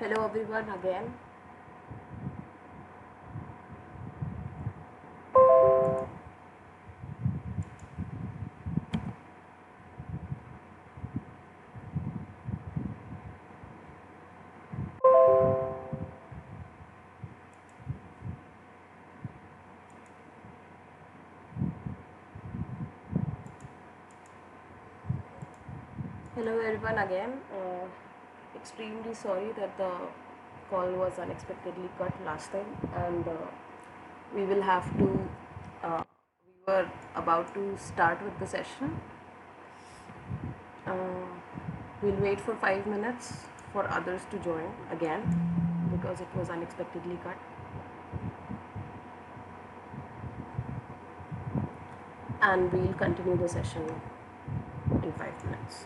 Hello everyone again. Hello everyone again. Extremely sorry that the call was unexpectedly cut last time, and we will have to. We were about to start with the session. Uh, we'll wait for 5 minutes for others to join again because it was unexpectedly cut, and we'll continue the session in 5 minutes.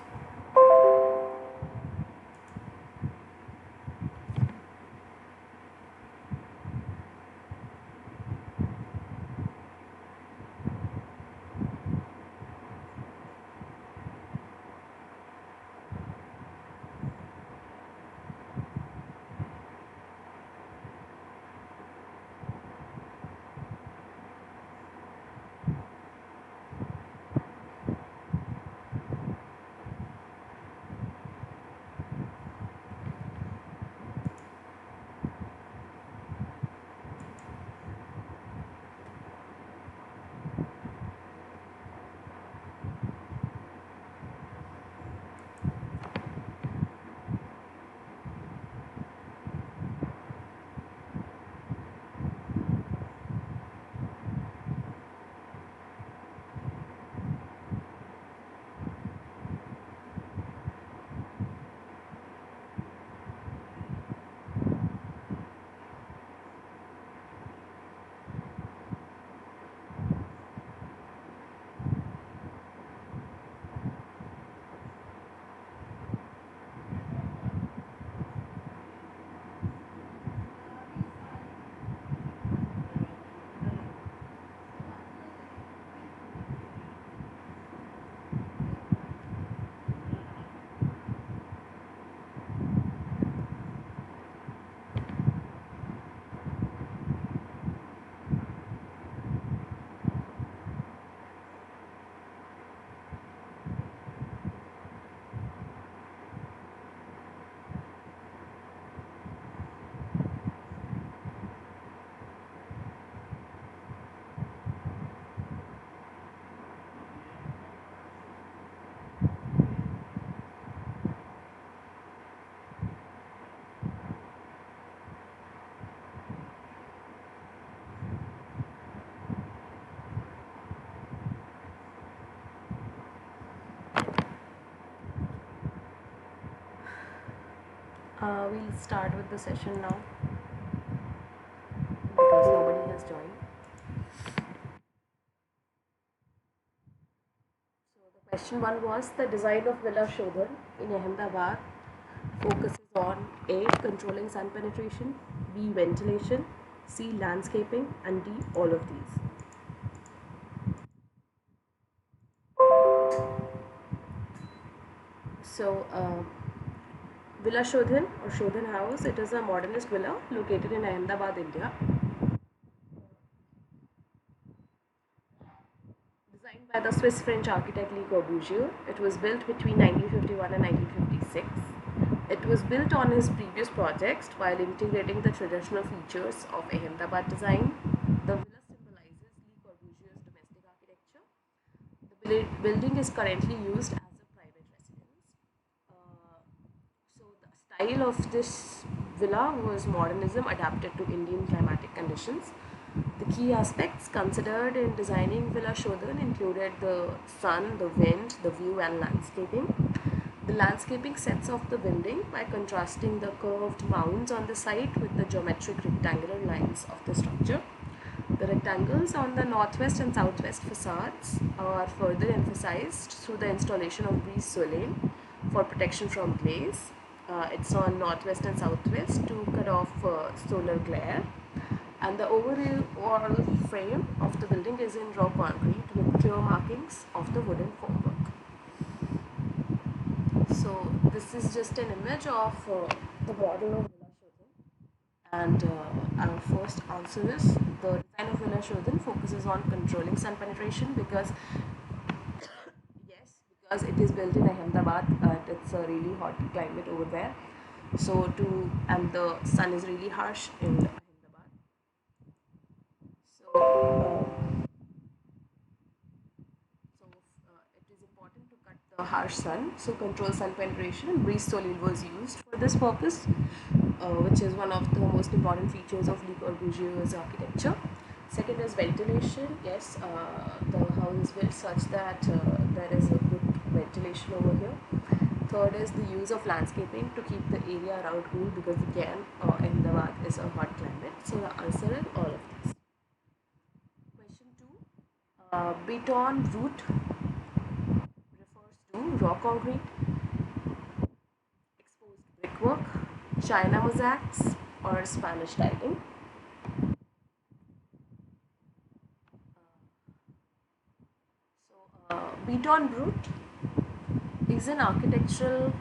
We'll start with the session now because nobody has joined. So the question one was the design of Villa Shodhan in Ahmedabad focuses on A. Controlling sun penetration, B. Ventilation, C. Landscaping, and D. All of these. So, Villa Shodhan or Shodhan House, it is a modernist villa located in Ahmedabad, India. Designed by the Swiss-French architect Le Corbusier, it was built between 1951 and 1956. It was built on his previous projects while integrating the traditional features of Ahmedabad design. The villa symbolizes Le Corbusier's domestic architecture. The building is currently used as a private residence. So the style of this villa was modernism adapted to Indian climatic conditions. The key aspects considered in designing Villa Shodhan included the sun, the wind, the view, and landscaping. The landscaping sets off the building by contrasting the curved mounds on the site with the geometric rectangular lines of the structure. The rectangles on the northwest and southwest facades are further emphasized through the installation of brise soleil for protection from glaze. It's on northwest and southwest to cut off solar glare. And the overall frame of the building is in raw concrete with clear markings of the wooden formwork. So this is just an image of the model of Villa And our first answer is the design of Villa Shodhan focuses on controlling sun penetration because yes, because it is built in Ahmedabad. It's a really hot climate over there. So to and the sun is really harsh in Ahmedabad. So it is important to cut the harsh sun, so control sun penetration, and breeze soil was used for this purpose, which is one of the most important features of Le Corbusier's architecture. Second is ventilation. Yes, the house is built such that there is a good ventilation over here. Third is the use of landscaping to keep the area around cool because again, Ahmedabad is a hot climate. So the answer is all of this. Question 2. Beton root refers to raw concrete, exposed brickwork, China mosaics, or Spanish tiling. Beton root is an architectural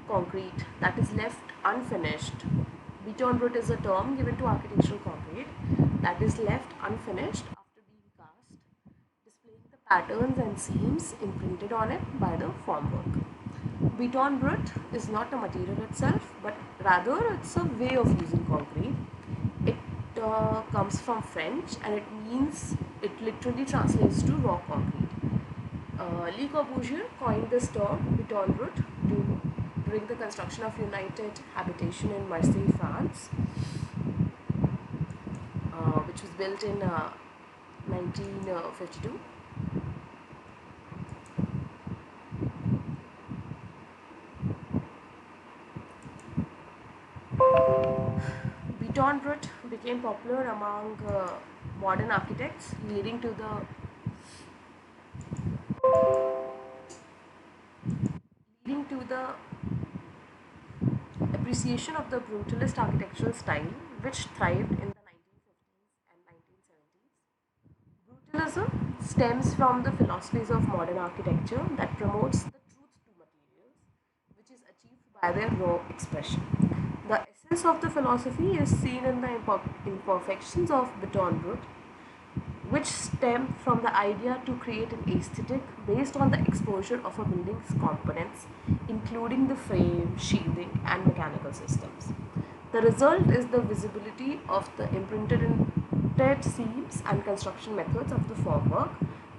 concrete that is left unfinished. Beton root is a term given to architectural concrete that is left unfinished after being cast, displaying the patterns and seams imprinted on it by the formwork. Beton root is not a material itself, but rather it's a way of using concrete. It comes from French and it means, it literally translates to raw concrete. Le Corbusier coined this term, beton root, during the construction of United Habitation in Marseille, France, which was built in 1952. Beton root became popular among modern architects, leading to the appreciation of the brutalist architectural style which thrived in the 1950s and 1970s. Brutalism stems from the philosophies of modern architecture that promotes the truth to materials, which is achieved by their raw expression. The essence of the philosophy is seen in the imperfections of beton root, which stem from the idea to create an aesthetic based on the exposure of a building's components, including the frame, shielding, and mechanical systems. The result is the visibility of the imprinted seams and construction methods of the formwork,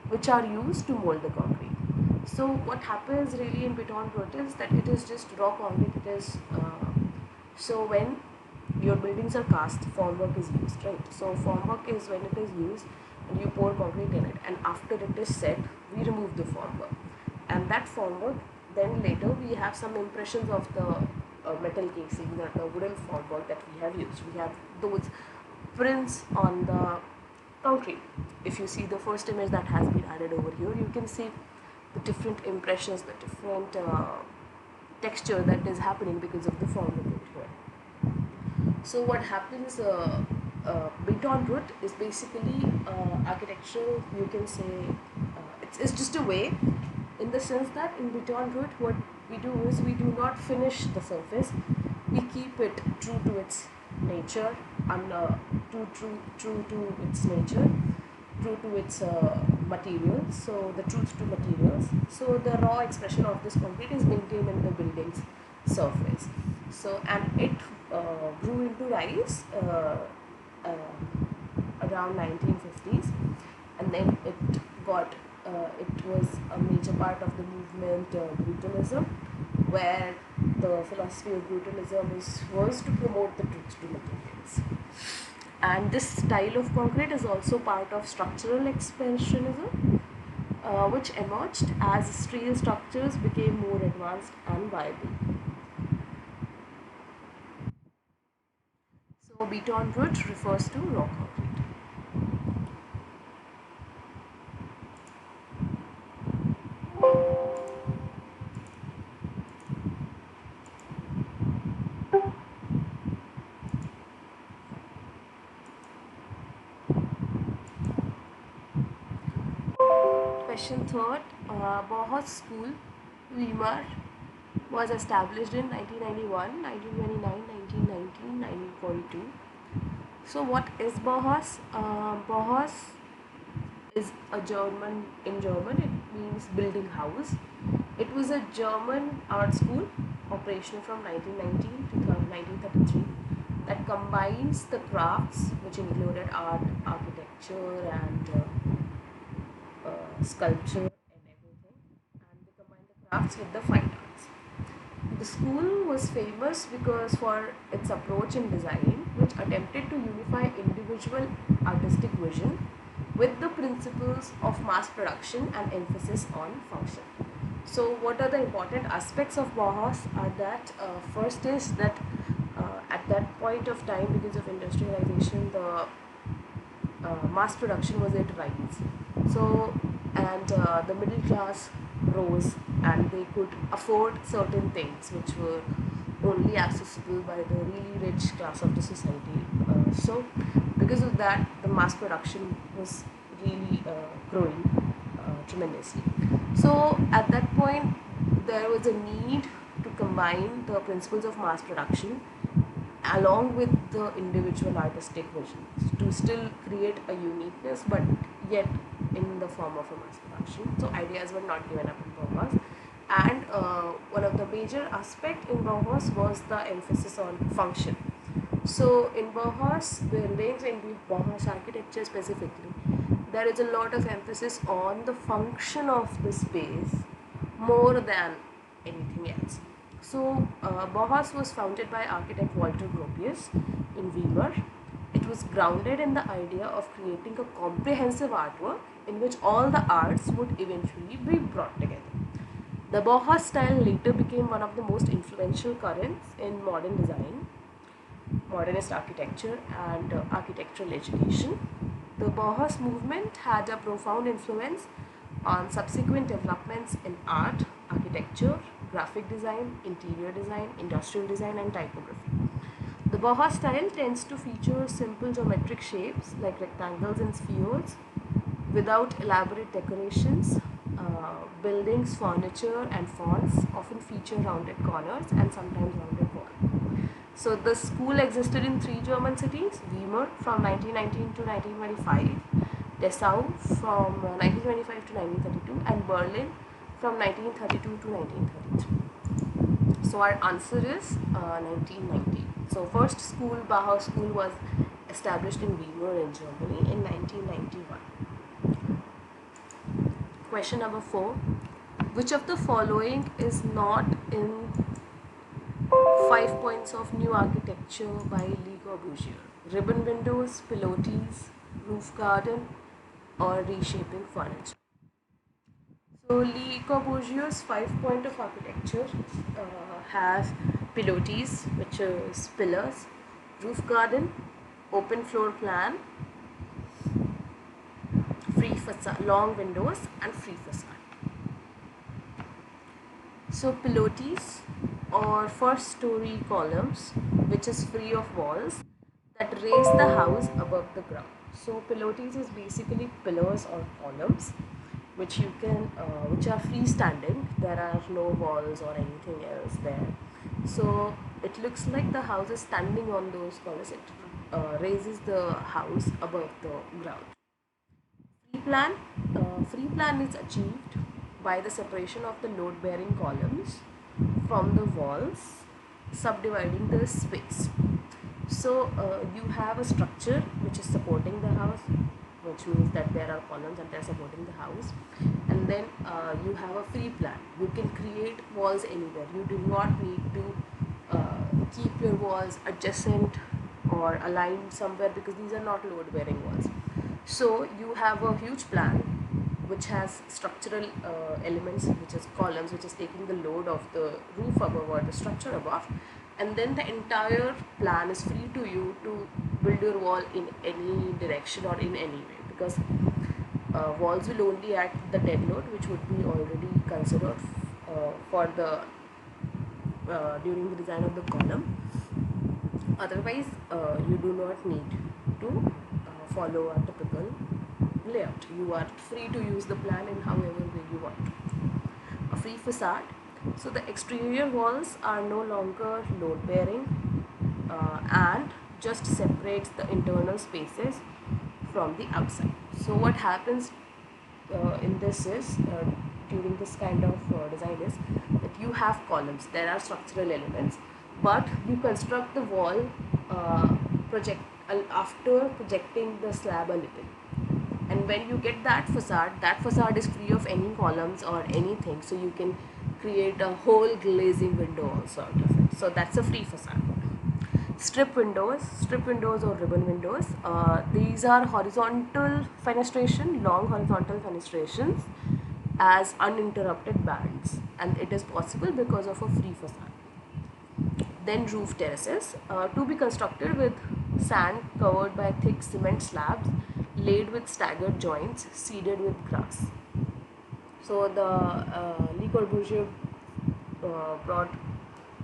which are used to mold the concrete. So, what happens really in beton root is that it is just raw concrete. It is so when your buildings are cast, formwork is used, right? So formwork is when it is used and you pour concrete in it, and after it is set, we remove the formwork, and that formwork, then later we have some impressions of the metal casing, the wooden formwork that we have used. We have those prints on the concrete. If you see the first image that has been added over here, you can see the different impressions, the different texture that is happening because of the formwork over here. So what happens, beton root is basically architectural, you can say, it's just a way, in the sense that in beton root what we do is we do not finish the surface, we keep it true to its nature, and true to its nature, true to its materials, so the truth to materials. So the raw expression of this concrete is maintained in the building's surface. So and it grew into rise around 1950s, and then it was a major part of the movement brutalism, where the philosophy of brutalism was to promote the truth to materials. And this style of concrete is also part of structural expressionism, which emerged as steel structures became more advanced and viable. So beton root refers to raw concrete. Question third, Bauhaus School, Weimar, was established in 1991, 1929, 1919, 1942. So what is Bauhaus? Bauhaus is a German, in German it means building house. It was a German art school operational from 1919 to 1933 that combines the crafts which included art, architecture and sculpture and everything, and they combined the crafts with the fine arts. The school was famous because for its approach in design, which attempted to unify individual artistic vision with the principles of mass production and emphasis on function. So, what are the important aspects of Bauhaus? Are that first is that at that point of time, because of industrialization, the mass production was at rise. So, and the middle class rose and they could afford certain things which were only accessible by the really rich class of the society. So, because of that, the mass production was really growing tremendously. So, at that point, there was a need to combine the principles of mass production along with the individual artistic visions to still create a uniqueness but yet in the form of a mass production. So ideas were not given up in Bauhaus, and one of the major aspect in Bauhaus was the emphasis on function. So in Bauhaus buildings, in Bauhaus architecture specifically, there is a lot of emphasis on the function of the space more than anything else. So Bauhaus was founded by architect Walter Gropius in Weimar. It was grounded in the idea of creating a comprehensive artwork in which all the arts would eventually be brought together. The Bauhaus style later became one of the most influential currents in modern design, modernist architecture, and architectural education. The Bauhaus movement had a profound influence on subsequent developments in art, architecture, graphic design, interior design, industrial design, and typography. The Bauhaus style tends to feature simple geometric shapes like rectangles and spheres without elaborate decorations. Buildings, furniture, and fonts often feature rounded corners and sometimes rounded walls. So the school existed in three German cities: Weimar from 1919 to 1925, Dessau from 1925 to 1932, and Berlin from 1932 to 1933. So our answer is 1990. So first school, Bauhaus school, was established in Weimar in Germany in 1991. Question number 4. Which of the following is not in 5 points of new architecture by Le Corbusier? Ribbon windows, pilotis, roof garden, or reshaping furniture? So Le Corbusier's 5 point of architecture has pilotis, which is pillars, roof garden, open floor plan, free facade, long windows, and free facade. So pilotis or first story columns, which is free of walls, that raise the house above the ground. So pilotis is basically pillars or columns which you can which are freestanding. There are no walls or anything else there. So it looks like the house is standing on those columns. It raises the house above the ground. Free plan. Free plan is achieved by the separation of the load-bearing columns from the walls, subdividing the space. So you have a structure which is supporting the house, which means that there are columns and they are supporting the house, and then you have a free plan. You can create walls anywhere. You do not need to keep your walls adjacent or aligned somewhere because these are not load-bearing walls. So you have a huge plan which has structural elements, which is columns, which is taking the load of the roof above or the structure above, and then the entire plan is free to you to build your wall in any direction or in any way, because walls will only act the dead load which would be already considered for the during the design of the column. Otherwise you do not need to follow a typical layout. You are free to use the plan in however way you want. A free facade. So the exterior walls are no longer load bearing and just separates the internal spaces from the outside. So what happens in this is during this kind of design is that you have columns, there are structural elements, but you construct the wall uh, project after projecting the slab a little, and when you get that facade is free of any columns or anything, so you can create a whole glazing window also out of it. So that's a free facade. Strip windows or ribbon windows, these are horizontal fenestration, long horizontal fenestrations as uninterrupted bands, and it is possible because of a free facade. Then roof terraces, to be constructed with sand covered by thick cement slabs laid with staggered joints seeded with grass. So the Le Corbusier brought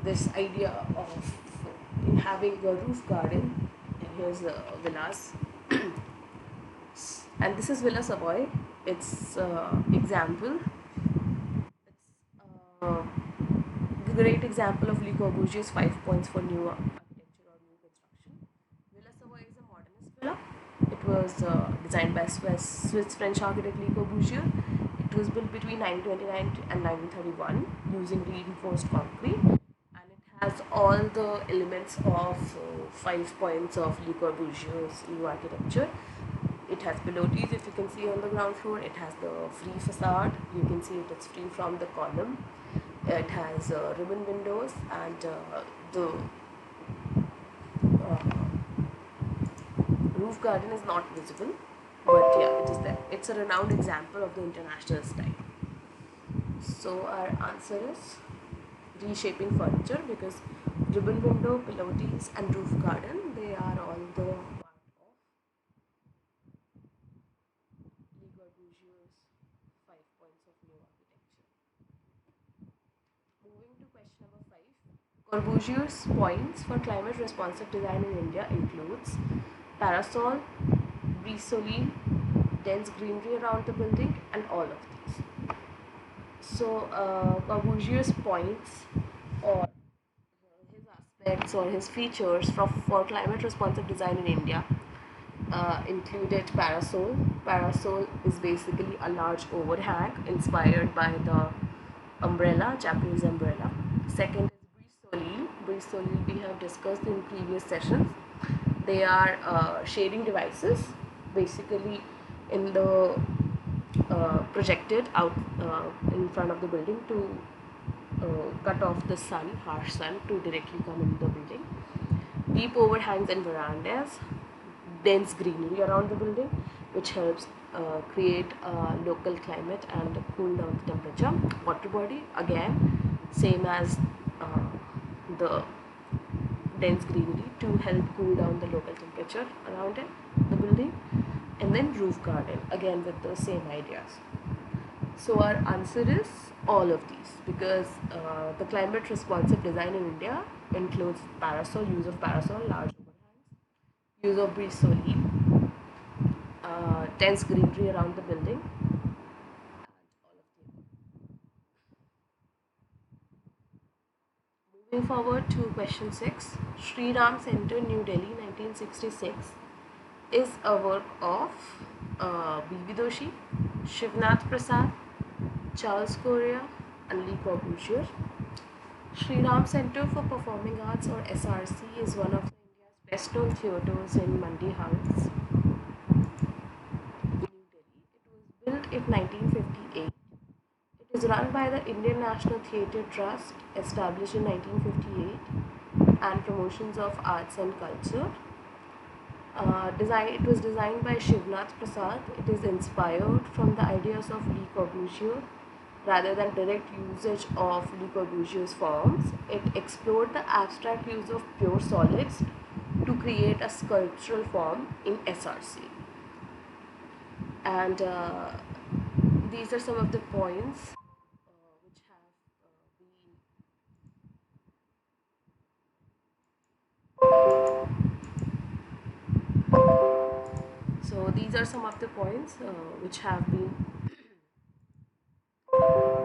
this idea of having a roof garden in his villas, and this is Villa Savoy. Its example. It's great example of Le Corbusier's 5 points for new architecture or new construction. Villa Savoy is a modernist villa. It was designed by Swiss French architect Le Corbusier. It was built between 1929 and 1931 using reinforced concrete, and it has all the elements of 5 points of Le Corbusier's new architecture. It has pilotis, if you can see on the ground floor. It has the free facade. You can see it's free from the column. It has ribbon windows, and the uh, roof garden is not visible, but yeah, it is there. It's a renowned example of the international style. So our answer is reshaping furniture, because ribbon window, pilotis, and roof garden, they are all the part of Le Corbusier's 5 points of new architecture. Moving to question number 5. Corbusier's points for climate responsive design in India includes parasol, brise-soleil, dense greenery around the building, and all of these. So Corbusier's points, or his aspects or his features for climate responsive design in India included parasol. Parasol is basically a large overhang inspired by the umbrella, Japanese umbrella. Second is brise-soleil. Brise-soleil we have discussed in previous sessions. They are shading devices, basically in the projected out in front of the building to cut off the sun, harsh sun, to directly come into the building. Deep overhangs and verandas, dense greenery around the building, which helps create a local climate and cool down the temperature. Water body, again, same as the dense greenery to help cool down the local temperature around it, the building. And then roof garden, again with the same ideas. So our answer is all of these, because the climate responsive design in India includes parasol, use of parasol, large overhangs, use of brise-soleil, dense greenery around the building, and all of the above. Moving forward to question 6. Sri Ram Center, New Delhi, 1966 is a work of B.V. Doshi, Shivnath Prasad, Charles Correa, and Le Corbusier. Sri Ram Center for Performing Arts, or SRC, is one of India's best known theatres in Mandi House, New Delhi. It was built in 1958. It is run by the Indian National Theatre Trust, established in 1958, and promotions of arts and culture. It was designed by Shivnath Prasad. It is inspired from the ideas of Le Corbusier rather than direct usage of Le Corbusier's forms. It explored the abstract use of pure solids to create a sculptural form in SRC. And these are some of the points which have been. So these are some of the points which have been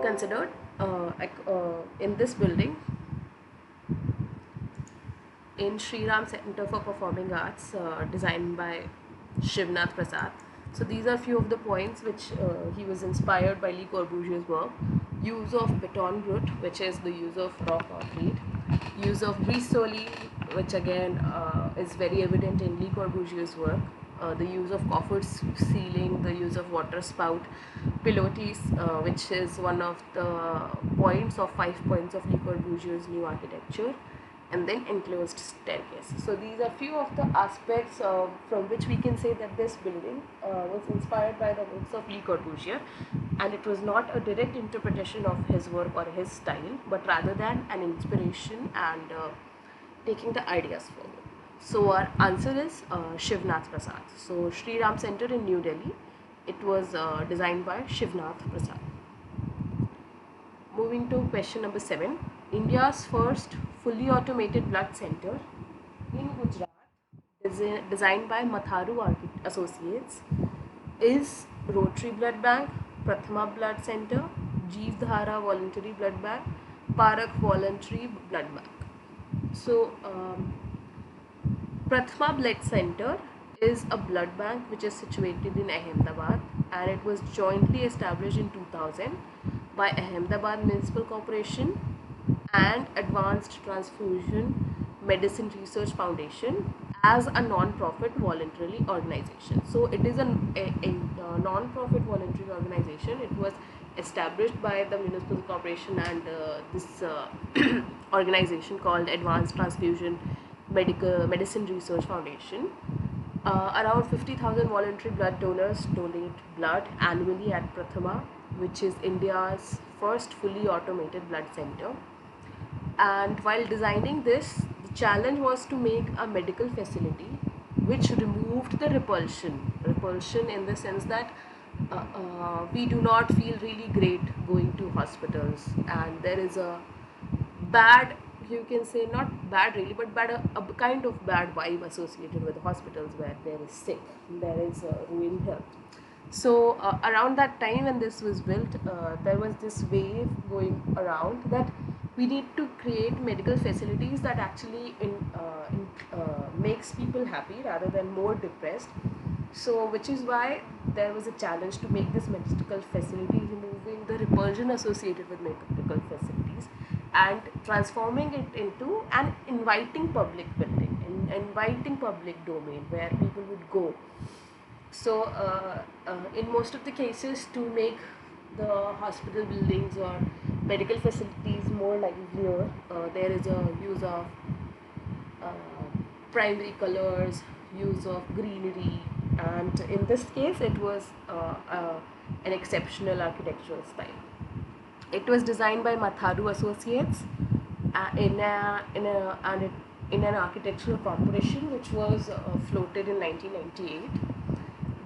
considered in this building in Sri Ram Center for Performing Arts, designed by Shivnath Prasad. So these are few of the points which he was inspired by Le Corbusier's work. Use of beton brut, which is the use of raw concrete. Use of brise-soleil, which again is very evident in Le Corbusier's work. The use of coffered ceiling, the use of water spout, pilotis, which is one of the points of 5 points of Le Corbusier's new architecture, and then enclosed staircase. So these are few of the aspects from which we can say that this building was inspired by the works of Le Corbusier, and it was not a direct interpretation of his work or his style, but rather than an inspiration and taking the ideas forward. So our answer is Shivnath Prasad. So Sri Ram Center in New Delhi, it was designed by Shivnath Prasad. Moving to question number 7. India's first fully automated blood center in Gujarat, designed by Matharu Associates, is Rotary Blood Bank, Prathama Blood Center, Jeev Dhara Voluntary Blood Bank, Parak Voluntary Blood Bank. So, Prathama Blood Center is a blood bank which is situated in Ahmedabad, and it was jointly established in 2000 by Ahmedabad Municipal Corporation and Advanced Transfusion Medicine Research Foundation as a non-profit voluntary organization. So it is a non-profit voluntary organization. It was established by the municipal corporation and this organization called Advanced Transfusion Medicine Research Foundation. Around 50,000 voluntary blood donors donate blood annually at Prathama, which is India's first fully automated blood center. And while designing this, the challenge was to make a medical facility which removed the repulsion in the sense that we do not feel really great going to hospitals, and there is a bad, you can say not bad really, but bad, a kind of bad vibe associated with hospitals where there is sick, there is ruined health. So around that time when this was built, there was this wave going around that we need to create medical facilities that actually makes people happy rather than more depressed. So which is why there was a challenge to make this medical facility, removing the repulsion associated with medical facilities and transforming it into an inviting public building, an inviting public domain where people would go. So in most of the cases, to make the hospital buildings or medical facilities more livelier, there is a use of primary colors, use of greenery, and in this case it was an exceptional architectural style. It was designed by Matharu Associates in an architectural competition which was floated in 1998.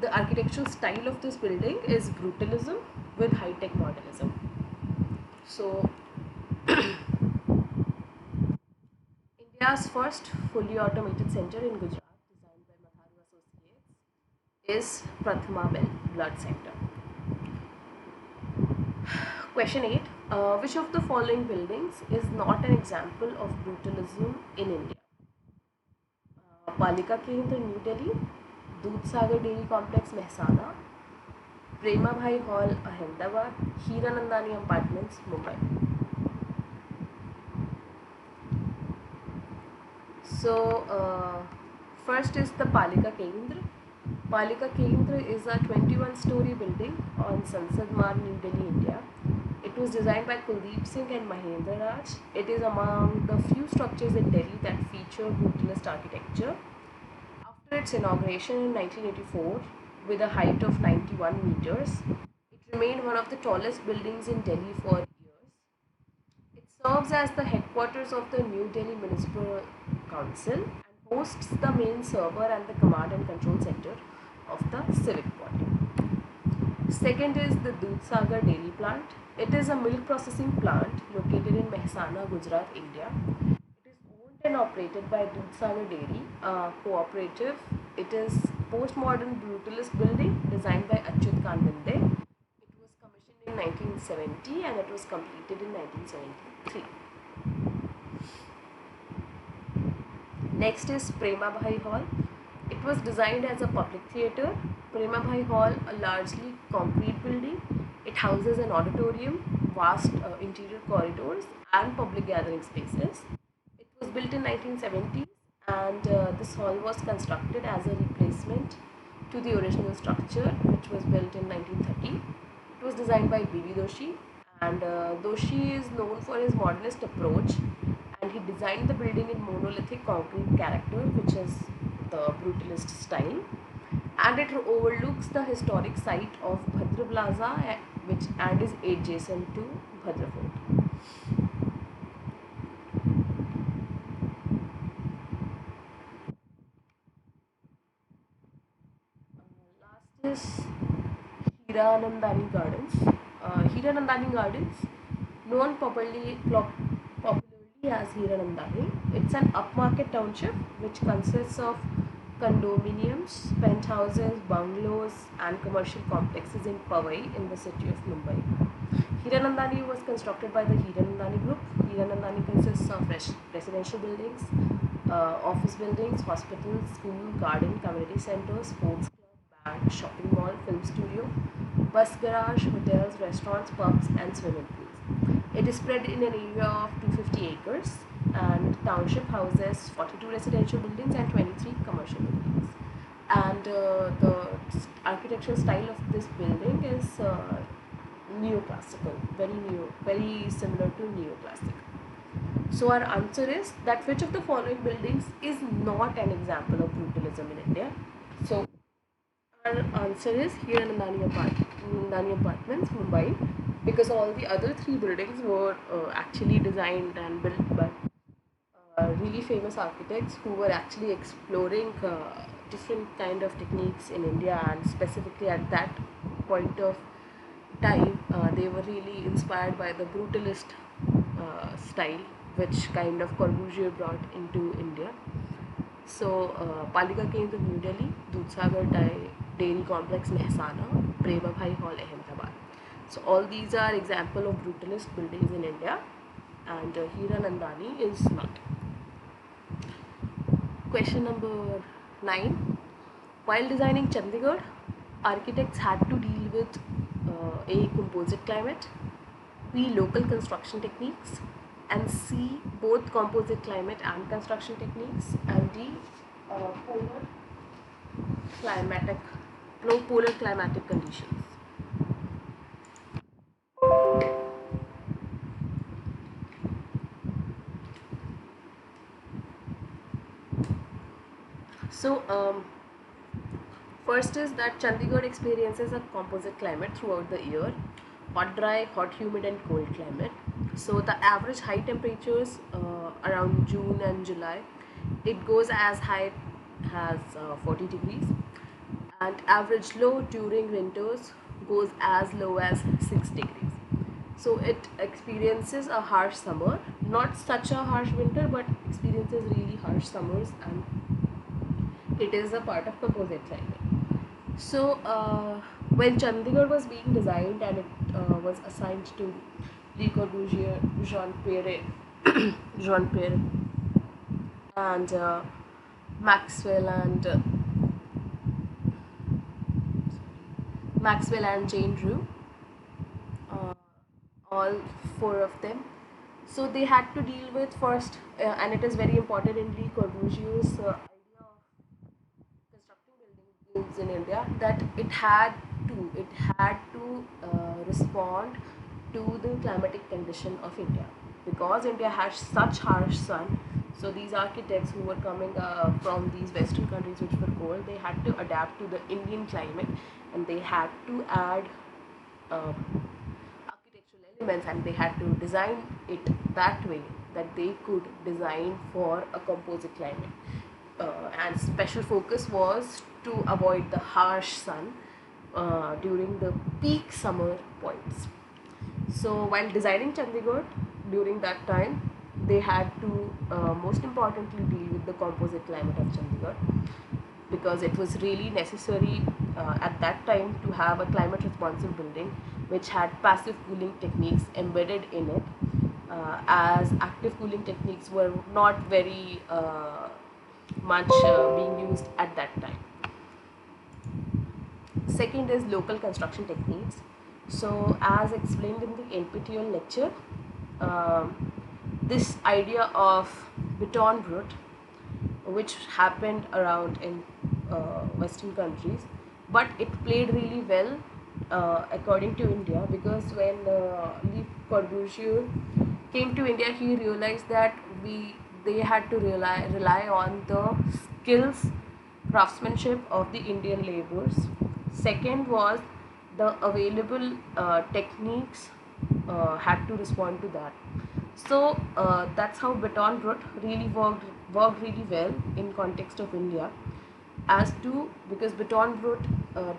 The architectural style of this building is brutalism with high-tech modernism. So, India's first fully automated center in Gujarat, designed by Matharu Associates, is Prathama Blood Center. Question 8. Which of the following buildings is not an example of brutalism in India? Palika Kendra, New Delhi, Dudhsagar Dairy Complex, Mehsana, Prema Bhai Hall, Ahmedabad, Hiranandani Apartments, Mumbai. So, first is the Palika Kendra. Palika Kendra is a 21-story building on Sansad Marg, New Delhi, India. It was designed by Kuldeep Singh and Mahendra Raj. It is among the few structures in Delhi that feature brutalist architecture. After its inauguration in 1984, with a height of 91 meters, it remained one of the tallest buildings in Delhi for years. It serves as the headquarters of the New Delhi Municipal Council and hosts the main server and the command and control center of the civic body. Second is the Dudhsagar Dairy Plant. It is a milk processing plant located in Mehsana, Gujarat, India. It is owned and operated by Dudhsagar Dairy Cooperative. It is postmodern brutalist building designed by Achyut Kanvinde. It was commissioned in 1970 and it was completed in 1973. Next is Prema Bhai Hall. It was designed as a public theatre. Prema Bhai Hall, a largely concrete building, it houses an auditorium, vast interior corridors, and public gathering spaces. It was built in 1970s, and this hall was constructed as a replacement to the original structure, which was built in 1930. It was designed by B.V. Doshi, and Doshi is known for his modernist approach, and he designed the building in monolithic concrete character, which is the brutalist style, and it overlooks the historic site of Bhadra Plaza, which and is adjacent to Bhadra Fort. Last is Hiranandani Gardens. Hiranandani Gardens, known popularly as Hiranandani, it's an upmarket township which consists of condominiums, penthouses, bungalows, and commercial complexes in Powai in the city of Mumbai. Hiranandani was constructed by the Hiranandani Group. Hiranandani consists of residential buildings, office buildings, hospitals, school, garden, community centers, sports club, bank, shopping mall, film studio, bus garage, hotels, restaurants, pubs, and swimming pools. It is spread in an area of 250 acres, and township houses 42 residential buildings and 23 commercial buildings. And the architectural style of this building is neoclassical, very similar to neoclassic. So our answer is that which of the following buildings is not an example of brutalism in India? So our answer is Hiranandani Apartments, Mumbai, because all the other three buildings were actually designed and built by really famous architects who were actually exploring different kind of techniques in India, and specifically at that point of time they were really inspired by the brutalist style which kind of Corbusier brought into India. So Palika came to New Delhi, Dudhsagar Dairy Complex Mehsana, Prema Bhai Hall Ahmedabad. So all these are example of brutalist buildings in India, and Hiranandani is not. Question number 9. While designing Chandigarh, architects had to deal with A. Composite climate, B. Local construction techniques, and C. Both composite climate and construction techniques, and D. Polar climatic, no polar climatic conditions. So first is that Chandigarh experiences a composite climate throughout the year: hot, dry, hot, humid, and cold climate. So the average high temperatures around June and July, it goes as high as 40 degrees, and average low during winters goes as low as 6 degrees. So it experiences a harsh summer, not such a harsh winter, but experiences really harsh summers, and it is a part of composite climate. So when Chandigarh was being designed and it was assigned to Le Corbusier, Jean Pierre, and Maxwell and Maxwell and Jane Drew, uh, all four of them. So they had to deal with first, and it is very important in Le Corbusier's idea of constructing buildings in India, that it had to respond to the climatic condition of India, because India has such harsh sun. So these architects who were coming from these Western countries which were cold, they had to adapt to the Indian climate, and they had to add architectural elements, and they had to design it that way that they could design for a composite climate. And special focus was to avoid the harsh sun during the peak summer points. So while designing Chandigarh during that time, they had to most importantly deal with the composite climate of Chandigarh, because it was really necessary at that time to have a climate responsive building which had passive cooling techniques embedded in it, as active cooling techniques were not very much being used at that time. Second is local construction techniques. So, as explained in the NPTEL lecture, this idea of beton brut, which happened around in Western countries, but it played really well according to India, because when Le Corbusier came to India, he realized that they had to rely on the skills, craftsmanship of the Indian laborers. Second was the available techniques had to respond to that. So that's how beton brut really worked really well in context of India, as to because beton brut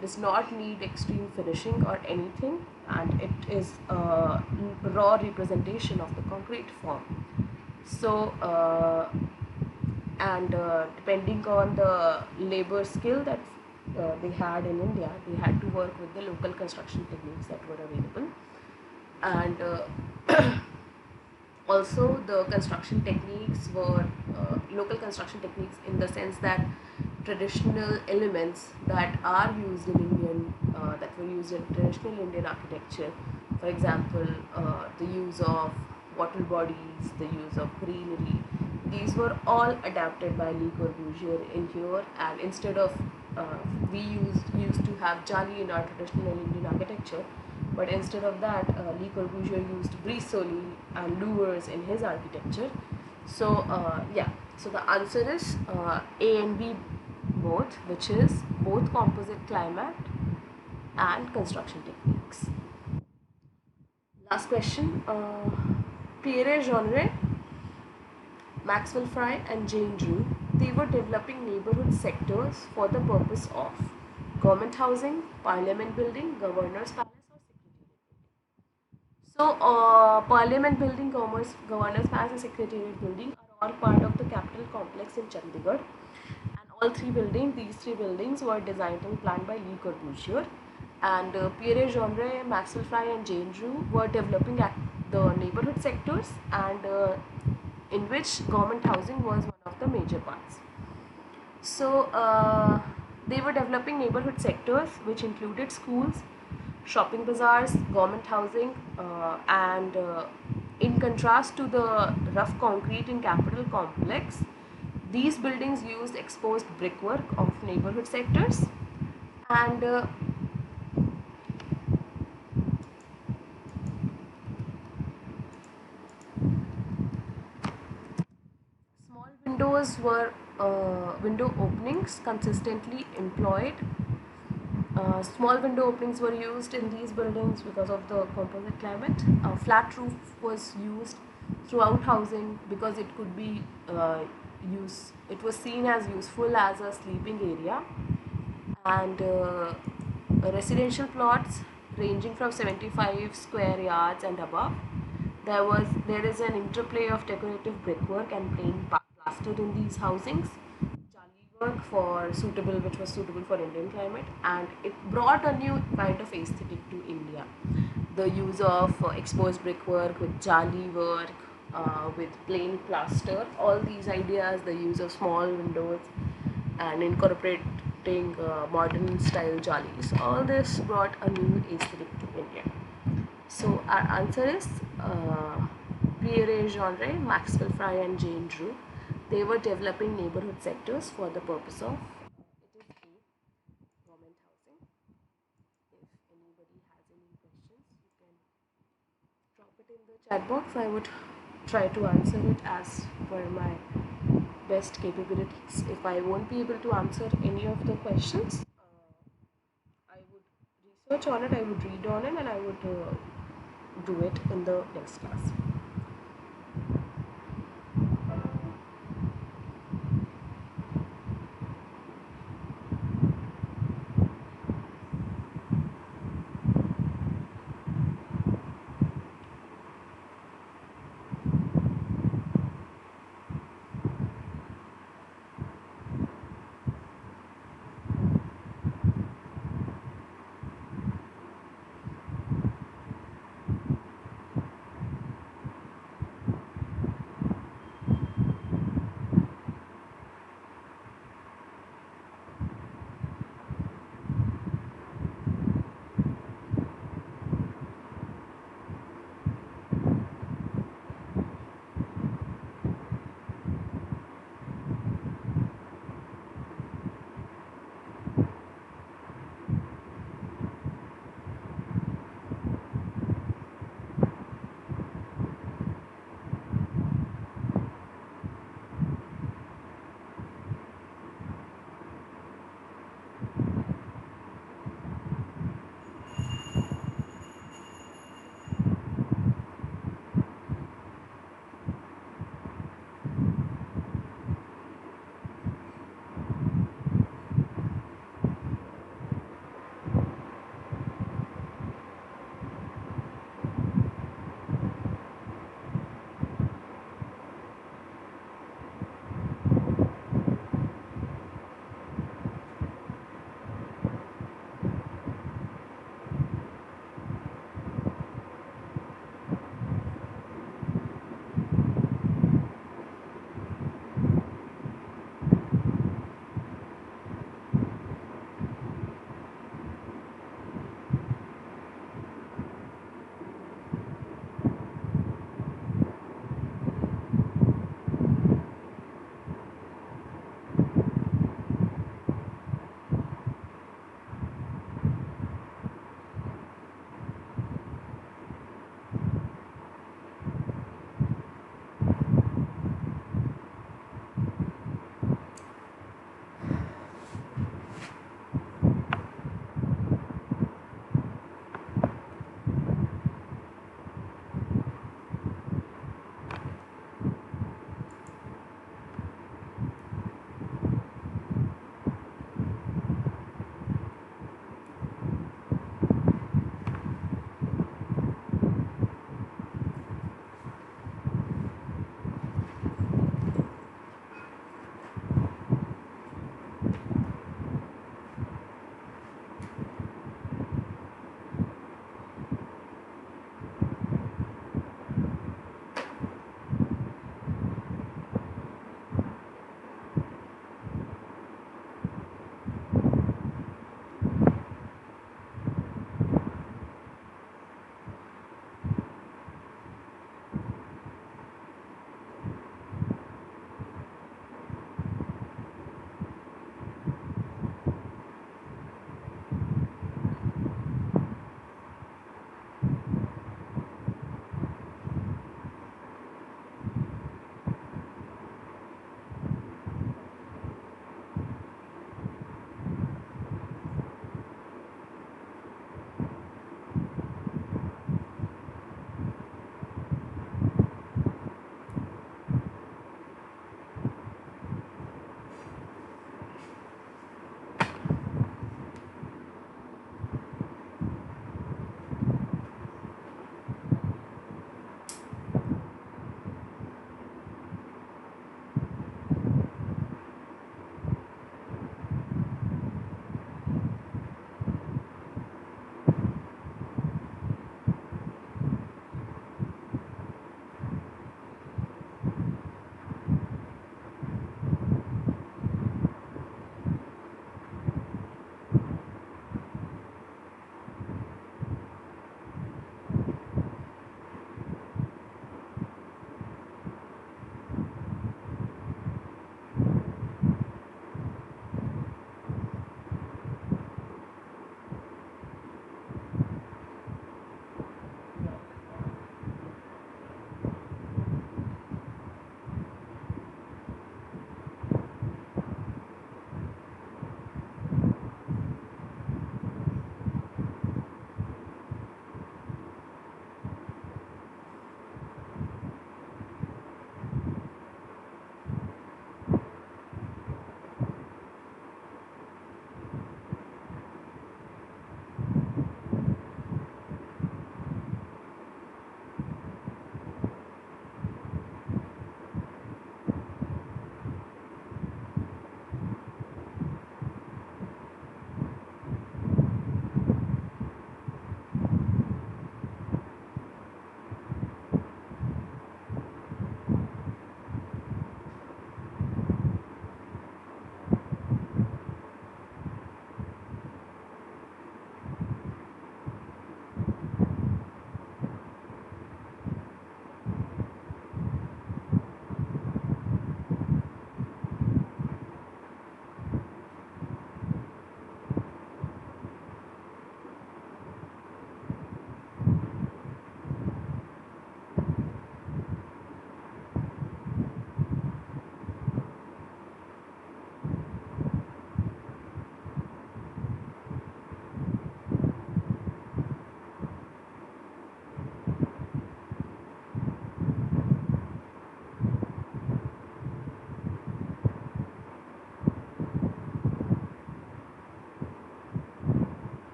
does not need extreme finishing or anything, and it is a raw representation of the concrete form. So and depending on the labor skill that they had in India, they had to work with the local construction techniques that were available. And also the construction techniques were local construction techniques, in the sense that traditional elements that are used in Indian that were used in traditional Indian architecture, for example the use of wattle bodies, the use of greenery, these were all adapted by Le Corbusier in here. And instead of we used to have jali in our traditional Indian architecture, but instead of that, Le Corbusier used brisoli and louvers in his architecture. So yeah, so the answer is A and B both, which is both composite climate and construction techniques. Last question. Pierre Genre, Maxwell Fry and Jane Drew, they were developing neighborhood sectors for the purpose of government housing, parliament building, governor's palace or secretariat. So, Parliament Building, Governor's Palace and Secretariat Building are all part of the Capitol Complex in Chandigarh. And these three buildings were designed and planned by Le Corbusier. And Pierre Genre, Maxwell Fry and Jane Drew were developing at the neighborhood sectors, and in which government housing was one of the major parts. So they were developing neighborhood sectors which included schools, shopping bazaars, government housing, and in contrast to the rough concrete in Capitol Complex, these buildings used exposed brickwork of neighborhood sectors. And small windows were window openings consistently employed. Small window openings were used in these buildings because of the composite climate. Flat roof was used throughout housing because it could be it was seen as useful as a sleeping area. And residential plots ranging from 75 square yards and above. There is an interplay of decorative brickwork and plain plaster in these housings. Jali work which was suitable for Indian climate, and it brought a new kind of aesthetic to India. The use of exposed brickwork with jali work, with plain plaster, all these ideas, the use of small windows and incorporating modern style jalis, all this brought a new aesthetic to India. So our answer is Pierre Genre, Maxwell Fry and Jane Drew. They were developing neighborhood sectors for the purpose of it is a government housing. If anybody has any questions, you can drop it in the chat box. I would try to answer it as per my best capabilities. If I won't be able to answer any of the questions, I would research on it, I would read on it, and I would do it in the next class.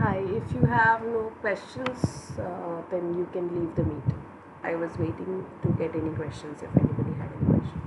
Hi, if you have no questions, then you can leave the meet. I was waiting to get any questions if anybody had any questions.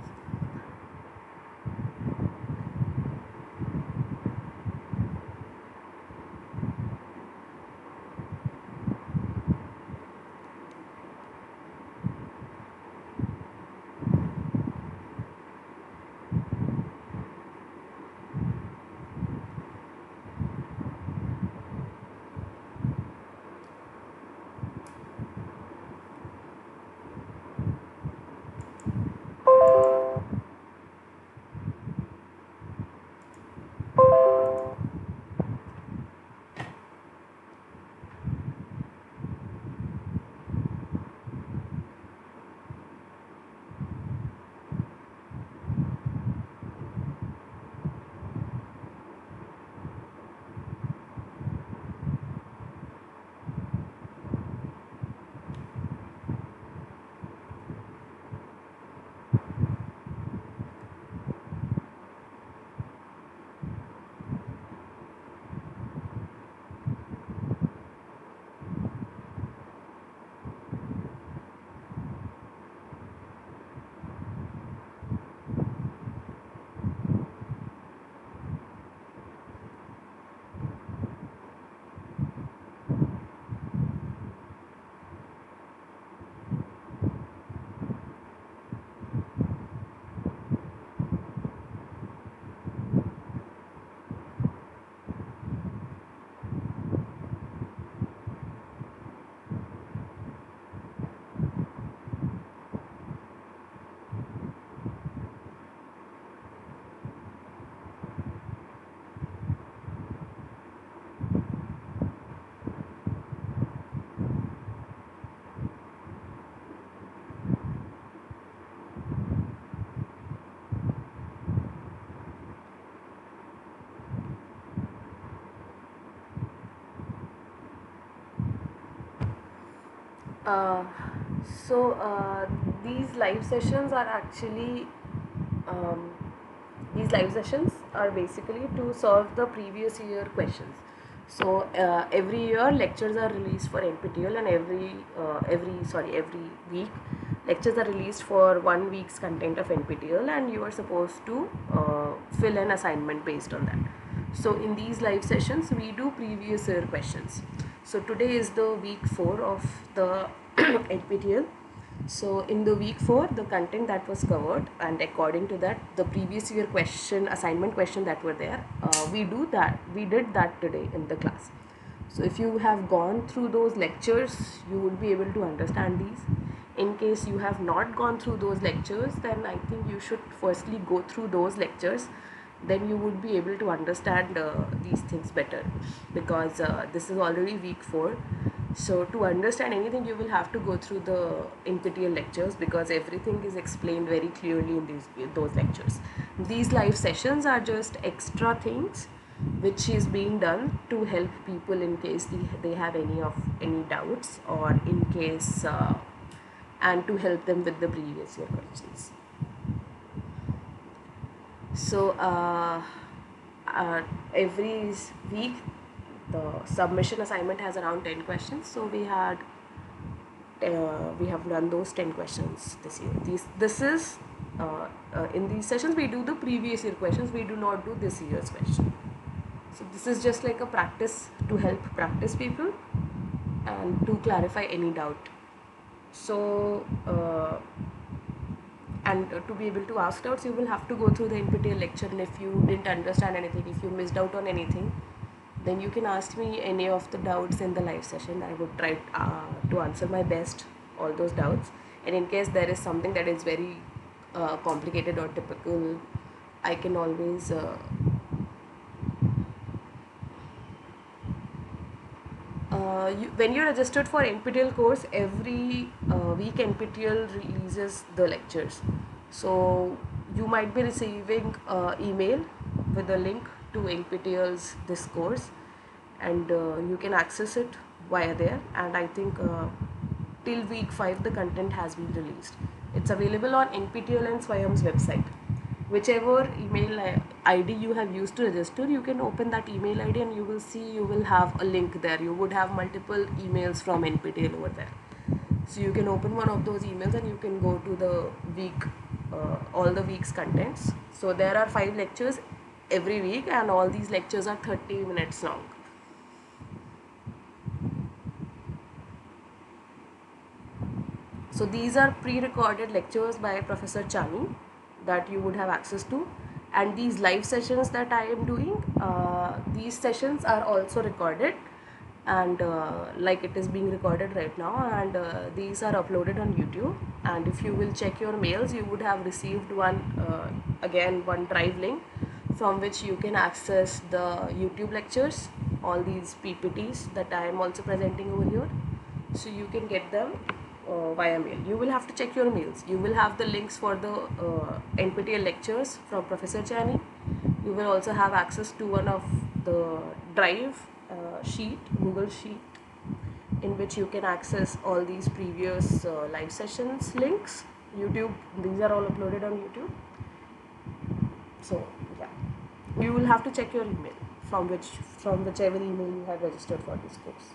Uh, so these live sessions are actually um, these live sessions are basically to solve the previous year questions. So every year lectures are released for NPTEL, and every week lectures are released for 1 week's content of NPTEL, and you are supposed to fill an assignment based on that. So in these live sessions we do previous year questions. So today is the week 4 of the NPTEL. So in the week 4, the content that was covered, and according to that, the previous year question, assignment question that were there, we did that today in the class. So if you have gone through those lectures, you would be able to understand these. In case you have not gone through those lectures, then I think you should firstly go through those lectures. Then you would be able to understand these things better, because this is already week 4. So to understand anything, you will have to go through the NPTEL lectures, because everything is explained very clearly in those lectures. These live sessions are just extra things which is being done to help people in case they have any doubts, or in case and to help them with the previous year questions. So every week the submission assignment has around 10 questions. So we have done those 10 questions this year. This is in these sessions we do the previous year questions. We do not do this year's question. So this is just like a practice to help practice people and to clarify any doubt. So to be able to ask doubts, you will have to go through the NPTEL lecture, and if you didn't understand anything, if you missed out on anything, then you can ask me any of the doubts in the live session. I would try to answer my best all those doubts, and in case there is something that is very complicated or typical, I can always when you're registered for NPTEL course, every week NPTEL releases the lectures. So you might be receiving email with a link to NPTEL's this course, and you can access it via there. And I think till week 5 the content has been released. It's available on NPTEL and Swayam's website. Whichever email ID you have used to register, you can open that email ID and you will see you will have a link there. You would have multiple emails from NPTEL over there. So you can open one of those emails and you can go to the week, all the week's contents. So there are 5 lectures every week and all these lectures are 30 minutes long. So these are pre-recorded lectures by Professor Chani that you would have access to, and these live sessions that I am doing, these sessions are also recorded, and like it is being recorded right now, and these are uploaded on YouTube. And if you will check your mails, you would have received one drive link from which you can access the YouTube lectures, all these PPTs that I am also presenting over here. So you can get them via mail. You will have to check your mails. You will have the links for the NPTEL lectures from Professor Chani. You will also have access to one of the drive sheet, Google Sheet, in which you can access all these previous live sessions links. YouTube, these are all uploaded on YouTube. So yeah, you will have to check your email from whichever email you have registered for this course.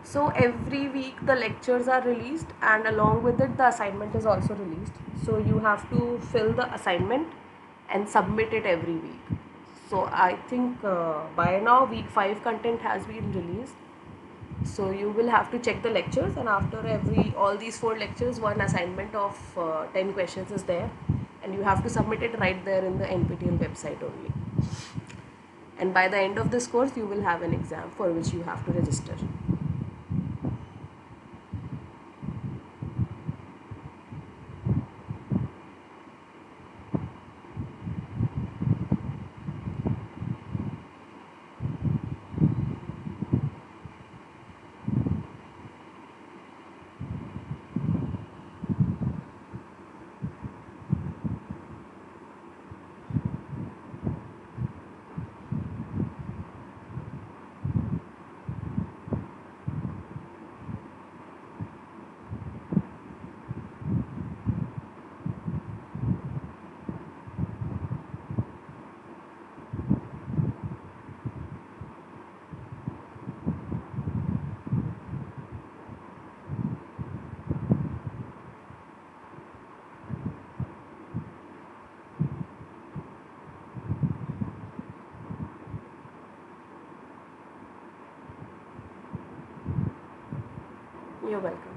So every week the lectures are released and along with it the assignment is also released. So you have to fill the assignment and submit it every week. So I think by now week 5 content has been released. So you will have to check the lectures, and after all these 4 lectures, one assignment of 10 questions is there, and you have to submit it right there in the NPTEL website only. And by the end of this course you will have an exam for which you have to register. You're welcome.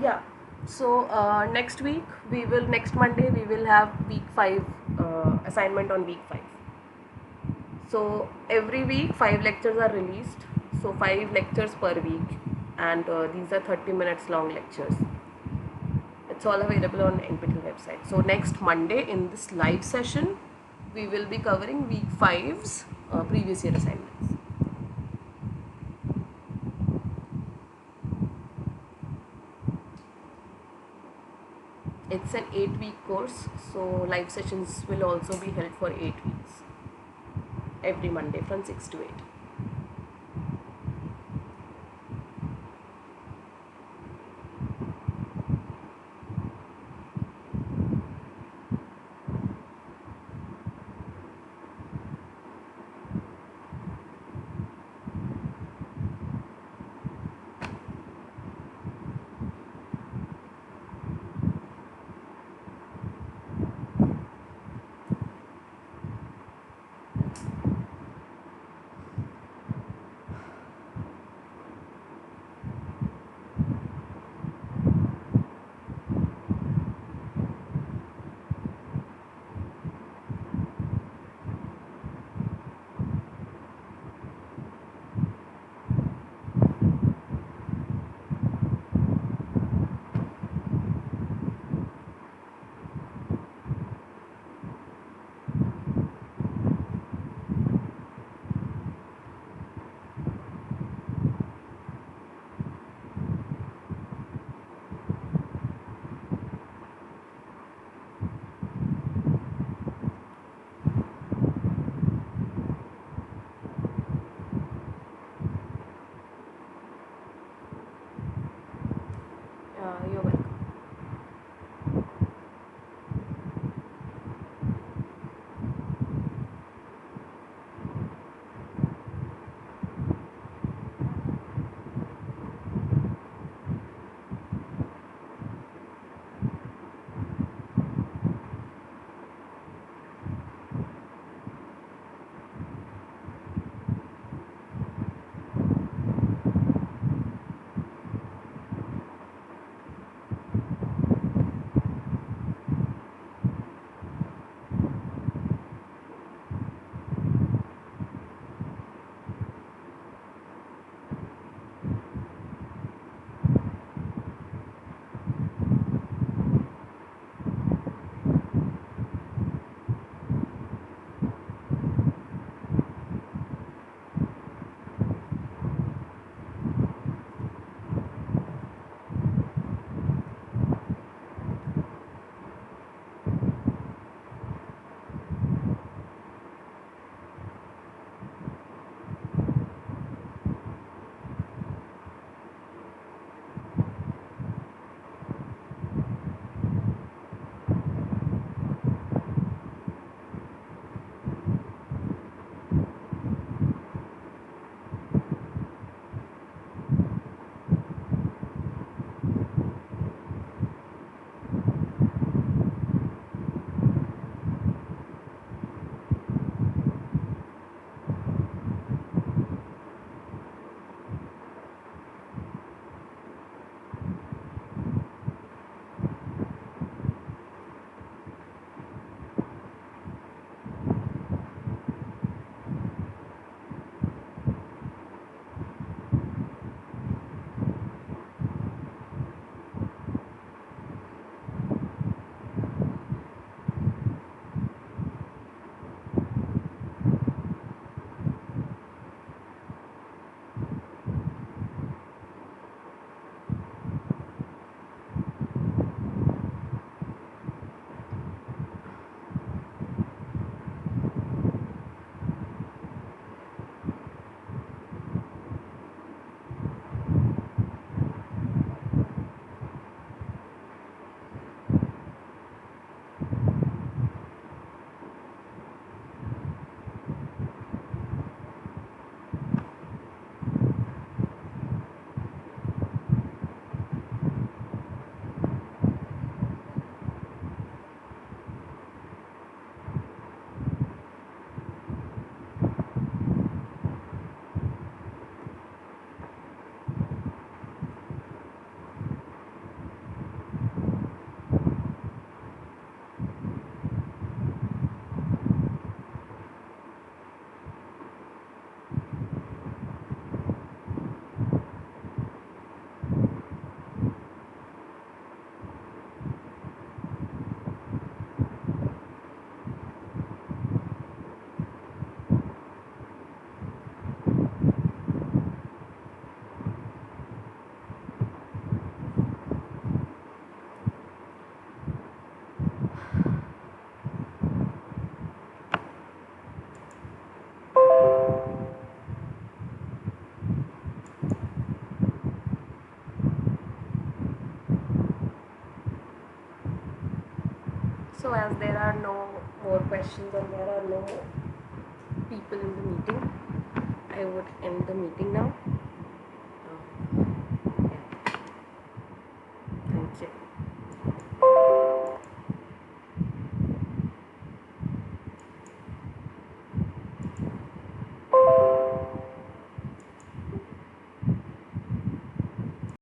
Yeah. So next Monday we will have week 5 assignment on week 5. So every week 5 lectures are released. So 5 lectures per week, and these are 30 minutes long lectures. It's all available on NPTEL website. So next Monday in this live session, we will be covering week 5's previous year assignments. It's an 8-week course, so live sessions will also be held for 8 weeks, every Monday from 6 to 8. So as there are no more questions and there are no people in the meeting, I would end the meeting now.